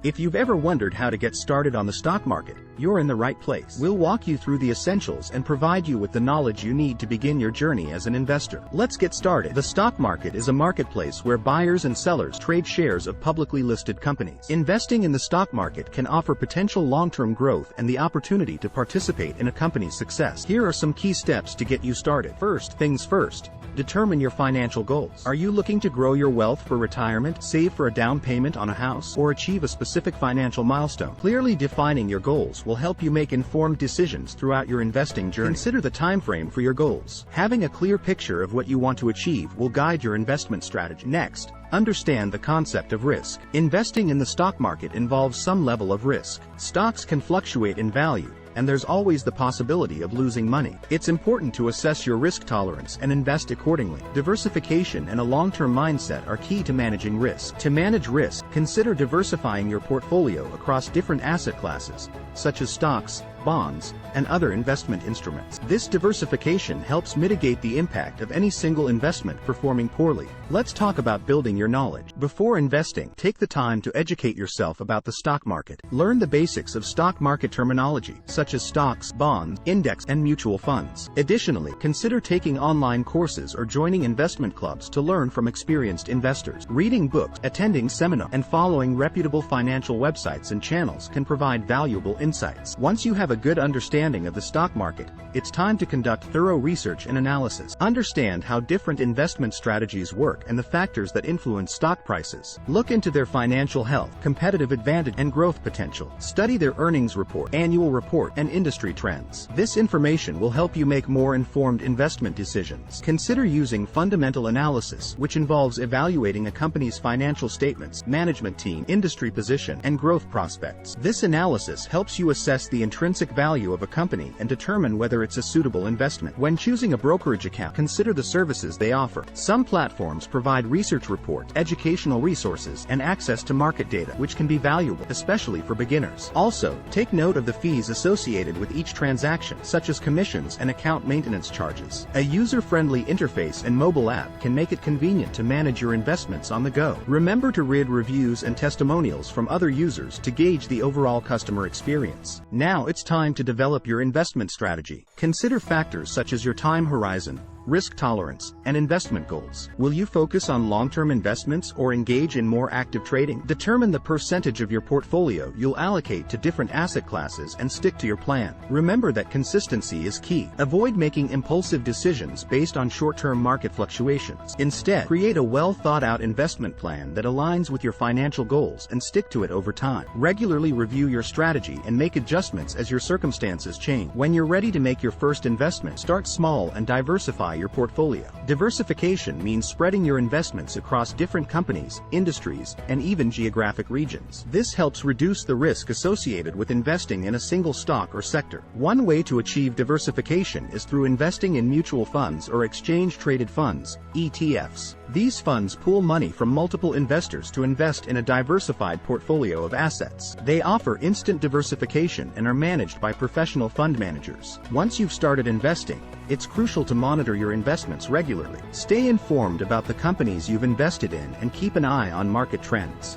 If you've ever wondered how to get started on the stock market, you're in the right place. We'll walk you through the essentials and provide you with the knowledge you need to begin your journey as an investor. Let's get started. The stock market is a marketplace where buyers and sellers trade shares of publicly listed companies. Investing in the stock market can offer potential long-term growth and the opportunity to participate in a company's success. Here are some key steps to get you started. First things first. Determine your financial goals. Are you looking to grow your wealth for retirement, save for a down payment on a house, or achieve a specific financial milestone? Clearly defining your goals will help you make informed decisions throughout your investing journey. Consider the time frame for your goals. Having a clear picture of what you want to achieve will guide your investment strategy. Next, understand the concept of risk. Investing in the stock market involves some level of risk. Stocks can fluctuate in value, and there's always the possibility of losing money. It's important to assess your risk tolerance and invest accordingly. Diversification and a long-term mindset are key to managing risk. To manage risk, consider diversifying your portfolio across different asset classes, such as stocks, bonds, and other investment instruments. This diversification helps mitigate the impact of any single investment performing poorly. Let's talk about building your knowledge. Before investing, take the time to educate yourself about the stock market. Learn the basics of stock market terminology, such as stocks, bonds, index, and mutual funds. Additionally, consider taking online courses or joining investment clubs to learn from experienced investors. Reading books, attending seminars, and following reputable financial websites and channels can provide valuable insights. Once you have a good understanding of the stock market, it's time to conduct thorough research and analysis. Understand how different investment strategies work and the factors that influence stock prices. Look into their financial health, competitive advantage, and growth potential. Study their earnings report, annual report, and industry trends. This information will help you make more informed investment decisions. Consider using fundamental analysis, which involves evaluating a company's financial statements, management team, industry position, and growth prospects. This analysis helps you assess the intrinsic value of a company and determine whether it's a suitable investment. When choosing a brokerage account, consider the services they offer. Some platforms provide research reports, educational resources, and access to market data, which can be valuable, especially for beginners. Also, take note of the fees associated with each transaction, such as commissions and account maintenance charges. A user-friendly interface and mobile app can make it convenient to manage your investments on the go. Remember to read reviews and testimonials from other users to gauge the overall customer experience. Now it's time to develop your investment strategy. Consider factors such as your time horizon, risk tolerance, and investment goals. Will you focus on long-term investments or engage in more active trading? Determine the percentage of your portfolio you'll allocate to different asset classes and stick to your plan. Remember that consistency is key. Avoid making impulsive decisions based on short-term market fluctuations. Instead, create a well-thought-out investment plan that aligns with your financial goals and stick to it over time. Regularly review your strategy and make adjustments as your circumstances change. When you're ready to make your first investment, start small and diversify your portfolio. Diversification means spreading your investments across different companies, industries, and even geographic regions. This helps reduce the risk associated with investing in a single stock or sector. One way to achieve diversification is through investing in mutual funds or exchange-traded funds, ETFs. These funds pool money from multiple investors to invest in a diversified portfolio of assets. They offer instant diversification and are managed by professional fund managers. Once you've started investing, it's crucial to monitor your investments regularly. Stay informed about the companies you've invested in and keep an eye on market trends.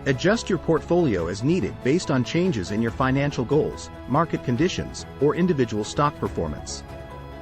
Adjust your portfolio as needed based on changes in your financial goals, market conditions, or individual stock performance.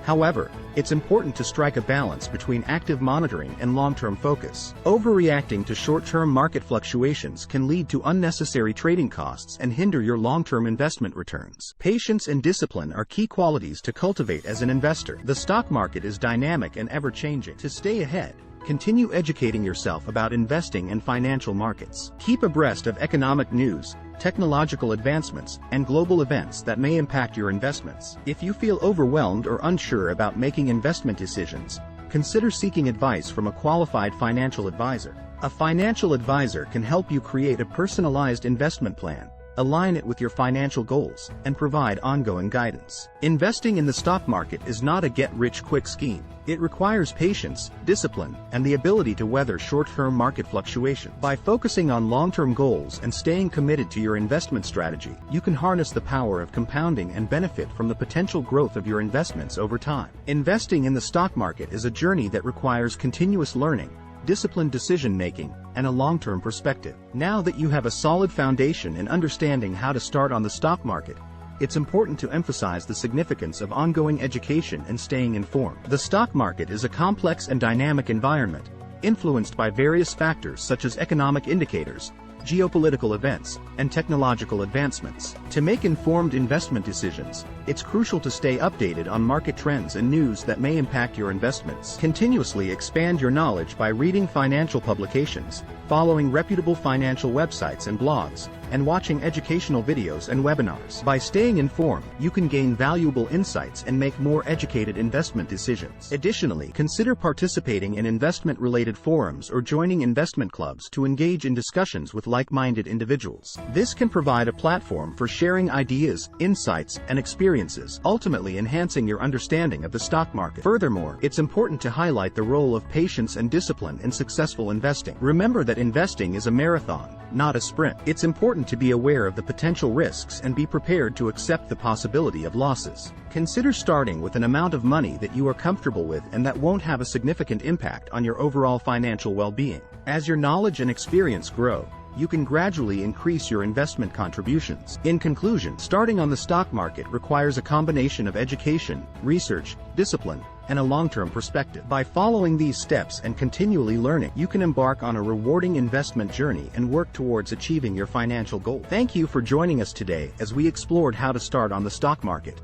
However, it's important to strike a balance between active monitoring and long-term focus. Overreacting to short-term market fluctuations can lead to unnecessary trading costs and hinder your long-term investment returns. Patience and discipline are key qualities to cultivate as an investor. The stock market is dynamic and ever-changing. To stay ahead, continue educating yourself about investing and financial markets. Keep abreast of economic news, technological advancements, and global events that may impact your investments. If you feel overwhelmed or unsure about making investment decisions, consider seeking advice from a qualified financial advisor. A financial advisor can help you create a personalized investment plan, align it with your financial goals, and provide ongoing guidance. Investing in the stock market is not a get-rich-quick scheme. It requires patience, discipline, and the ability to weather short-term market fluctuations. By focusing on long-term goals and staying committed to your investment strategy, you can harness the power of compounding and benefit from the potential growth of your investments over time. Investing in the stock market is a journey that requires continuous learning, disciplined decision-making, and a long-term perspective. Now that you have a solid foundation in understanding how to start on the stock market, it's important to emphasize the significance of ongoing education and staying informed. The stock market is a complex and dynamic environment, influenced by various factors such as economic indicators, geopolitical events, and technological advancements. To make informed investment decisions, it's crucial to stay updated on market trends and news that may impact your investments. Continuously expand your knowledge by reading financial publications, following reputable financial websites and blogs, and watching educational videos and webinars. By staying informed, you can gain valuable insights and make more educated investment decisions. Additionally, consider participating in investment-related forums or joining investment clubs to engage in discussions with like-minded individuals. This can provide a platform for sharing ideas, insights, and experiences, ultimately enhancing your understanding of the stock market. Furthermore, it's important to highlight the role of patience and discipline in successful investing. Remember that investing is a marathon, not a sprint. It's important to be aware of the potential risks and be prepared to accept the possibility of losses. Consider starting with an amount of money that you are comfortable with and that won't have a significant impact on your overall financial well-being. As your knowledge and experience grow, you can gradually increase your investment contributions. In conclusion, starting on the stock market requires a combination of education, research, discipline, and a long-term perspective. By following these steps and continually learning, you can embark on a rewarding investment journey and work towards achieving your financial goals. Thank you for joining us today as we explored how to start on the stock market.